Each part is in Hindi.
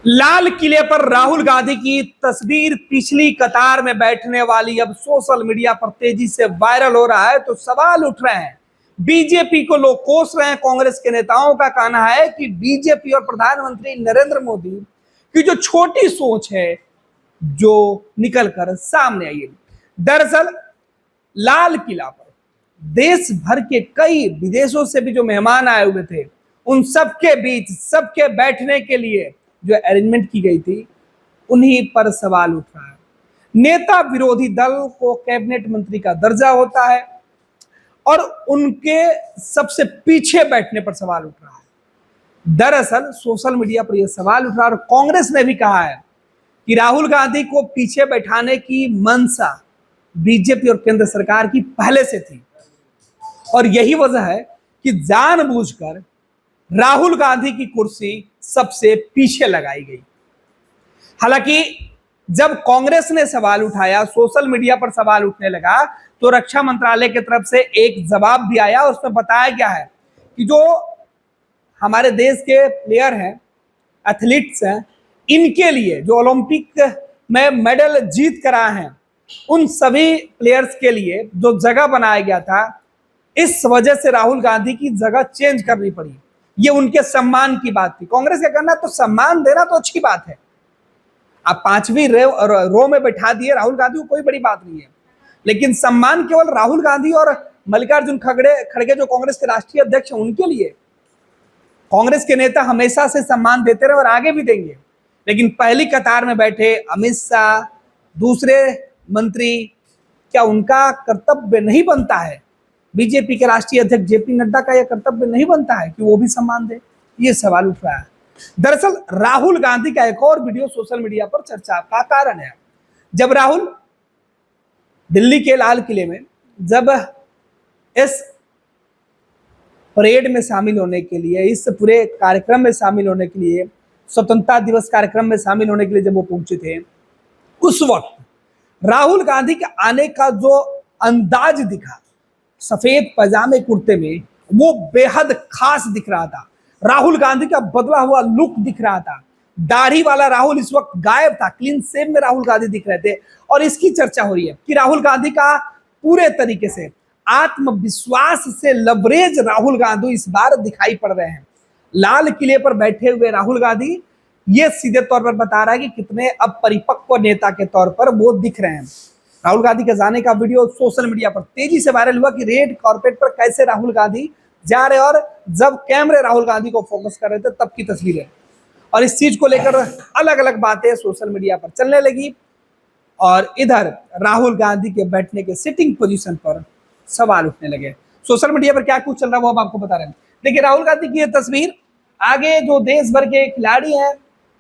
लाल किले पर राहुल गांधी की तस्वीर पिछली कतार में बैठने वाली अब सोशल मीडिया पर तेजी से वायरल हो रहा है तो सवाल उठ रहे हैं। बीजेपी को लोग कोस रहे हैं। कांग्रेस के नेताओं का कहना है कि बीजेपी और प्रधानमंत्री नरेंद्र मोदी की जो छोटी सोच है जो निकल कर सामने आई है। दरअसल लाल किला पर देश भर के कई विदेशों से भी जो मेहमान आए हुए थे उन सबके बीच सबके बैठने के लिए जो अरेंजमेंट की गई थी उन्हीं पर सवाल उठ रहा है। नेता विरोधी दल को कैबिनेट मंत्री का दर्जा होता है और उनके सबसे पीछे बैठने पर सवाल उठ रहा है। दरअसल सोशल मीडिया पर यह सवाल उठ रहा है और कांग्रेस ने भी कहा है कि राहुल गांधी को पीछे बैठाने की मंशा बीजेपी और केंद्र सरकार की पहले से थी और यही वजह है कि जानबूझकर राहुल गांधी की कुर्सी सबसे पीछे लगाई गई। हालांकि जब कांग्रेस ने सवाल उठाया, सोशल मीडिया पर सवाल उठने लगा तो रक्षा मंत्रालय की तरफ से एक जवाब भी आया। उसमें बताया गया है कि जो हमारे देश के प्लेयर हैं, एथलीट्स हैं, इनके लिए जो ओलंपिक में मेडल जीत कर आए हैं उन सभी प्लेयर्स के लिए जो जगह बनाया गया था, इस वजह से राहुल गांधी की जगह चेंज करनी पड़ी। ये उनके सम्मान की बात थी। कांग्रेस का कहना तो सम्मान देना तो अच्छी बात है, आप 5वीं रो में बैठा दिए राहुल गांधी को, कोई बड़ी बात नहीं है, लेकिन सम्मान केवल राहुल गांधी और मल्लिकार्जुन खड़गे जो कांग्रेस के राष्ट्रीय अध्यक्ष हैं उनके लिए। कांग्रेस के नेता हमेशा से सम्मान देते रहे और आगे भी देंगे, लेकिन पहली कतार में बैठे अमित शाह, दूसरे मंत्री, क्या उनका कर्तव्य नहीं बनता है? बीजेपी के राष्ट्रीय अध्यक्ष जेपी नड्डा का यह कर्तव्य नहीं बनता है कि वो भी सम्मान दे? ये सवाल उठ रहा है। दरअसल राहुल गांधी का एक और वीडियो सोशल मीडिया पर चर्चा का कारण है। जब राहुल दिल्ली के लाल किले में जब इस परेड में शामिल होने के लिए, इस पूरे कार्यक्रम में शामिल होने के लिए, स्वतंत्रता दिवस कार्यक्रम में शामिल होने के लिए जब वो पहुंचे थे, उस वक्त राहुल गांधी के आने का जो अंदाज दिखा, सफेद पजामे कुर्ते में, वो बेहद खास दिख रहा था। राहुल गांधी का बदला हुआ लुक दिख रहा था। दाढ़ी वाला राहुल इस वक्त गायब था, क्लीन शेव में राहुल गांधी दिख रहे थे और इसकी चर्चा हो रही है कि राहुल गांधी का पूरे तरीके से आत्मविश्वास से लबरेज राहुल गांधी इस बार दिखाई पड़ रहे हैं। लाल किले पर बैठे हुए राहुल गांधी ये सीधे तौर पर बता रहा है कि कितने अब परिपक्व नेता के तौर पर वो दिख रहे हैं। राहुल गांधी के जाने का वीडियो सोशल मीडिया पर तेजी से वायरल हुआ कि रेड कार्पेट पर कैसे राहुल गांधी जा रहे और जब कैमरे राहुल गांधी को फोकस कर रहे थे तब की तस्वीरें, और इस चीज को लेकर अलग अलग बातें सोशल मीडिया पर चलने लगी और इधर राहुल गांधी के बैठने के सिटिंग पोजीशन पर सवाल उठने लगे। सोशल मीडिया पर क्या कुछ चल रहा है वो हम आपको बता रहे हैं। देखिए, राहुल गांधी की यह तस्वीर, आगे जो देश भर के खिलाड़ी हैं,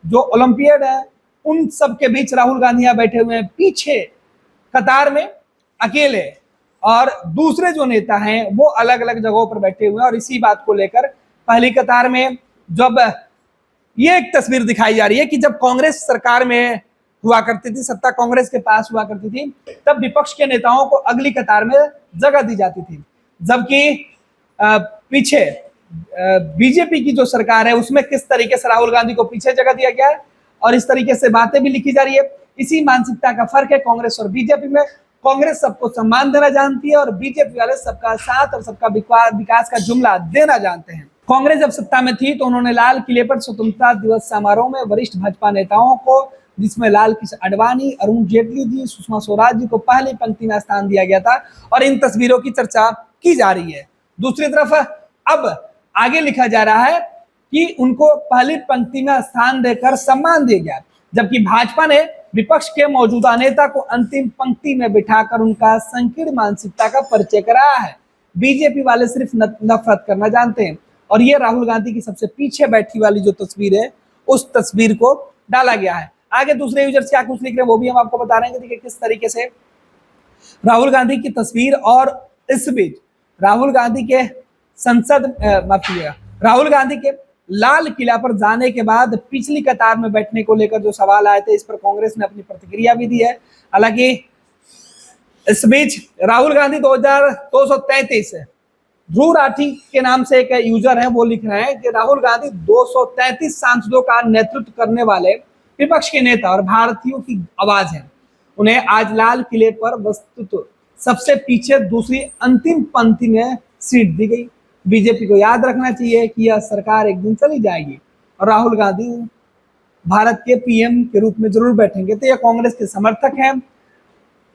जो ओलंपियड है, उन सबके बीच राहुल गांधी यहाँ बैठे हुए हैं, पीछे कतार में अकेले, और दूसरे जो नेता हैं वो अलग अलग जगहों पर बैठे हुए हैं। और इसी बात को लेकर पहली कतार में जब ये एक तस्वीर दिखाई जा रही है कि जब कांग्रेस सरकार में हुआ करती थी, सत्ता कांग्रेस के पास हुआ करती थी, तब विपक्ष के नेताओं को अगली कतार में जगह दी जाती थी, जबकि पीछे बीजेपी की जो सरकार है उसमें किस तरीके से राहुल गांधी को पीछे जगह दिया गया है और इस तरीके से बातें भी लिखी जा रही है। इसी मानसिकता का फर्क है कांग्रेस और बीजेपी में। कांग्रेस सबको सम्मान देना जानती है और बीजेपी वाले सबका साथ और सबका विकास का जुमला देना जानते हैं। कांग्रेस जब सत्ता में थी तो उन्होंने लाल किले पर स्वतंत्रता दिवस समारोह में वरिष्ठ भाजपा नेताओं को, जिसमें लाल कृष्ण आडवाणी, अरुण जेटली जी, सुषमा स्वराज जी को पहली पंक्ति में स्थान दिया गया था और इन तस्वीरों की चर्चा की जा रही है। दूसरी तरफ अब आगे लिखा जा रहा है कि उनको पहली पंक्ति में स्थान देकर सम्मान दिया गया, जबकि भाजपा ने विपक्ष के मौजूदा नेता को अंतिम पंक्ति में बिठाकर उनका संकीर्ण मानसिकता का परिचय कराया है। बीजेपी वाले सिर्फ नफरत करना जानते हैं और ये राहुल गांधी की सबसे पीछे बैठी वाली जो तस्वीर है उस तस्वीर को डाला गया है। आगे दूसरे यूजर्स क्या कुछ लिख रहे हैं वो भी हम आपको बता रहे हैं। देखिए किस तरीके से राहुल गांधी की तस्वीर, और इस बीच राहुल गांधी के राहुल गांधी के लाल किला पर जाने के बाद पिछली कतार में बैठने को लेकर जो सवाल आए थे, इस पर कांग्रेस ने अपनी प्रतिक्रिया भी दी है। हालांकि इस बीच राहुल गांधी 2233 ध्रुव राठी के नाम से एक यूजर है, वो लिख रहे हैं कि राहुल गांधी 233 सांसदों का नेतृत्व करने वाले विपक्ष के नेता और भारतीयों की आवाज है। उन्हें आज लाल किले पर वस्तुतः सबसे पीछे दूसरी अंतिम पंक्ति में सीट दी गई। बीजेपी को याद रखना चाहिए कि यह सरकार एक दिन चली जाएगी और राहुल गांधी भारत के पीएम के रूप में जरूर बैठेंगे। तो यह कांग्रेस के समर्थक हैं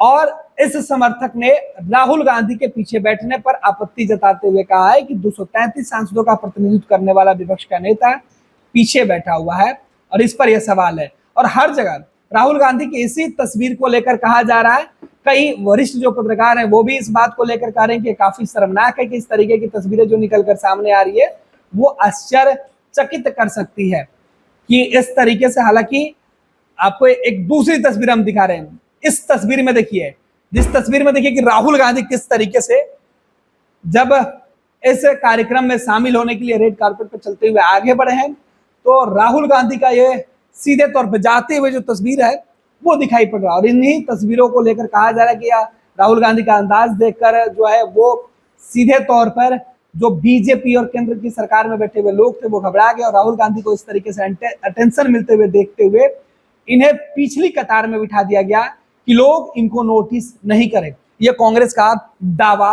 और इस समर्थक ने राहुल गांधी के पीछे बैठने पर आपत्ति जताते हुए कहा है कि 233 सांसदों का प्रतिनिधित्व करने वाला विपक्ष का नेता पीछे बैठा हुआ है और इस पर यह सवाल है। और हर जगह राहुल गांधी की इसी तस्वीर को लेकर कहा जा रहा है। कई वरिष्ठ जो पत्रकार हैं वो भी इस बात को लेकर कह रहे हैं कि काफी शर्मनाक है कि इस तरीके की तस्वीरें जो निकलकर सामने आ रही है वो आश्चर्यचकित कर सकती है कि इस तरीके से। हालांकि आपको एक दूसरी तस्वीर हम दिखा रहे हैं। इस तस्वीर में देखिए, जिस तस्वीर में देखिए कि राहुल गांधी किस तरीके से जब इस कार्यक्रम में शामिल होने के लिए रेड कार्पेट पर चलते हुए आगे बढ़े हैं, तो राहुल गांधी का ये सीधे तौर पर जाते हुए जो तस्वीर है वो दिखाई पड़ रहा है। और इन्हीं तस्वीरों को लेकर कहा जा रहा है कि राहुल गांधी का अंदाज देखकर जो है वो सीधे तौर पर जो बीजेपी और केंद्र की सरकार में बैठे हुए लोग थे वो घबरा गए और राहुल गांधी को इस तरीके से अटेंशन मिलते हुए देखते हुए इन्हें पिछली कतार में बिठा दिया गया कि लोग इनको नोटिस नहीं करें। ये कांग्रेस का दावा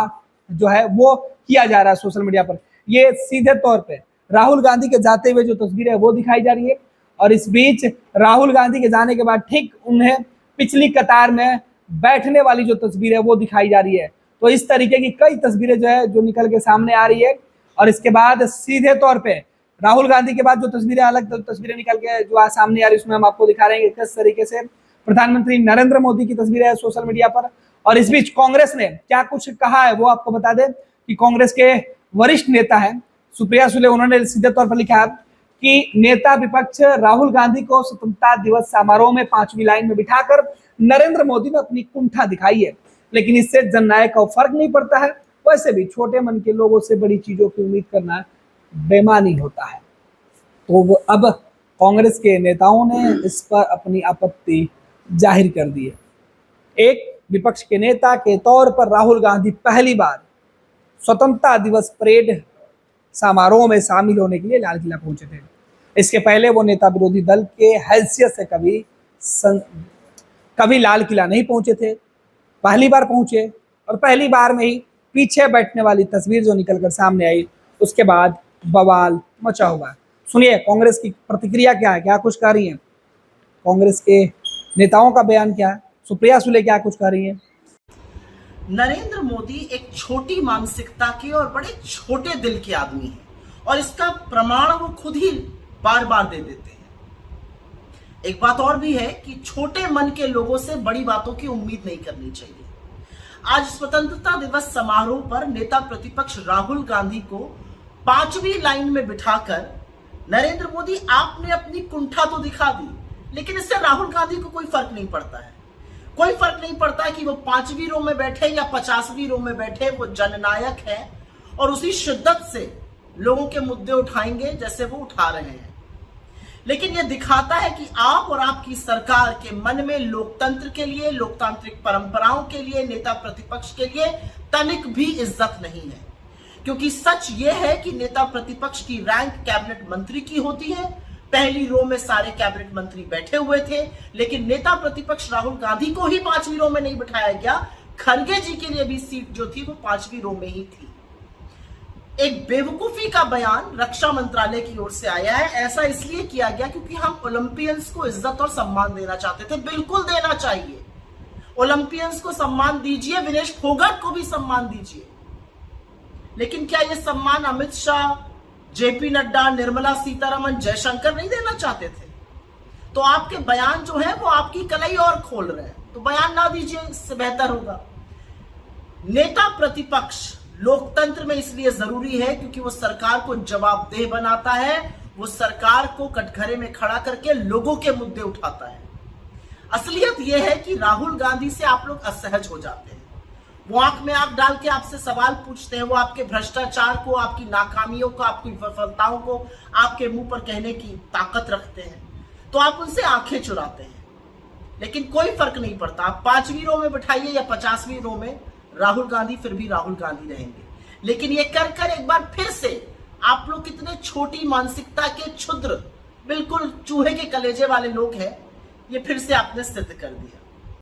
जो है वो किया जा रहा है सोशल मीडिया पर। ये सीधे तौर पे राहुल गांधी के जाते हुए जो तस्वीर है वो दिखाई जा रही है और इस बीच राहुल गांधी के जाने के बाद ठीक उन्हें पिछली कतार में बैठने वाली जो तस्वीर है वो दिखाई जा रही है। तो इस तरीके की कई तस्वीरें जो है जो निकल के सामने आ रही है और इसके बाद सीधे तौर पे राहुल गांधी के बाद जो तस्वीरें अलग तस्वीरें निकल के जो आज सामने आ रही है उसमें हम आपको दिखा रहे हैं किस तरीके से प्रधानमंत्री नरेंद्र मोदी की तस्वीरें है सोशल मीडिया पर। और इस बीच कांग्रेस ने क्या कुछ कहा है वो आपको बता दें कि कांग्रेस के वरिष्ठ नेता है सुप्रिया सुले, उन्होंने सीधे तौर पर लिखा है कि नेता विपक्ष राहुल गांधी को स्वतंत्रता दिवस समारोह में 5वीं लाइन में बिठाकर नरेंद्र मोदी ने अपनी कुंठा दिखाई है, लेकिन इससे जननायक को फर्क नहीं पड़ता है। वैसे भी छोटे मन के लोगों से बड़ी चीजों की उम्मीद करना बेमानी होता है। तो वो अब कांग्रेस के नेताओं ने इस पर अपनी आपत्ति जाहिर कर दी है। एक विपक्ष के नेता के तौर पर राहुल गांधी पहली बार स्वतंत्रता दिवस परेड समारोह में शामिल होने के लिए लाल किला पहुंचे थे। इसके पहले वो नेता विरोधी दल के हैसियत से कभी लाल किला नहीं पहुंचे थे, पहली बार पहुंचे और पहली बार में ही पीछे बैठने वाली तस्वीर जो निकलकर सामने आई उसके बाद बवाल मचा हुआ। सुनिए कांग्रेस की प्रतिक्रिया क्या है, क्या कुछ कह रही है, कांग्रेस के नेताओं का बयान क्या है, सुप्रिया सुले क्या कुछ कह रही है। नरेंद्र मोदी एक छोटी मानसिकता के और बड़े छोटे दिल के आदमी हैं और इसका प्रमाण वो खुद ही बार बार दे देते हैं। एक बात और भी है कि छोटे मन के लोगों से बड़ी बातों की उम्मीद नहीं करनी चाहिए। आज स्वतंत्रता दिवस समारोह पर नेता प्रतिपक्ष राहुल गांधी को 5वीं लाइन में बिठाकर नरेंद्र मोदी आपने अपनी कुंठा तो दिखा दी, लेकिन इससे राहुल गांधी को कोई फर्क नहीं पड़ता है। कोई फर्क नहीं पड़ता है कि वो 5वीं रो में बैठे या 50वीं रो में बैठे, वो जननायक है और उसी शिद्दत से लोगों के मुद्दे उठाएंगे जैसे वो उठा रहे हैं। लेकिन ये दिखाता है कि आप और आपकी सरकार के मन में लोकतंत्र के लिए, लोकतांत्रिक परंपराओं के लिए, नेता प्रतिपक्ष के लिए तनिक भी इज्जत नहीं है। क्योंकि सच ये है कि नेता प्रतिपक्ष की रैंक कैबिनेट मंत्री की होती है। पहली रो में सारे कैबिनेट मंत्री बैठे हुए थे, लेकिन नेता प्रतिपक्ष राहुल गांधी को ही 5वीं रो में नहीं बिठाया गया। खड़गे जी के लिए भी सीट जो थी वो 5वीं रो में ही थी। एक बेवकूफी का बयान रक्षा मंत्रालय की ओर से आया है। ऐसा इसलिए किया गया क्योंकि हम ओलंपियंस को इज्जत और सम्मान देना चाहते थे। बिल्कुल देना चाहिए, ओलंपियंस को सम्मान दीजिए, विनेश फोगाट को भी सम्मान दीजिए। लेकिन क्या यह सम्मान अमित शाह, जेपी नड्डा, निर्मला सीतारमण, जयशंकर नहीं देना चाहते थे? तो आपके बयान जो है वो आपकी कलाई और खोल रहे हैं, तो बयान ना दीजिए, इससे बेहतर होगा। नेता प्रतिपक्ष लोकतंत्र में इसलिए जरूरी है क्योंकि वो सरकार को जवाबदेह बनाता है, वो सरकार को कटघरे में खड़ा करके लोगों के मुद्दे उठाता है। असलियत यह है कि राहुल गांधी से आप लोग असहज हो जाते हैं। वो आंख में आंख डाल के आपसे सवाल पूछते हैं, वो आपके भ्रष्टाचार को, आपकी नाकामियों को, आपकी विफलताओं को आपके मुंह पर कहने की ताकत रखते हैं, तो आप उनसे आंखें चुराते हैं। लेकिन कोई फर्क नहीं पड़ता, आप 5वीं रो में बिठाइए या 50वीं रो में, राहुल गांधी फिर भी राहुल गांधी रहेंगे। लेकिन ये कर कर एक बार फिर से आप लोग कितने छोटी मानसिकता के क्षुद्र, बिल्कुल चूहे के कलेजे वाले लोग हैं, ये फिर से आपने सिद्ध कर दिया।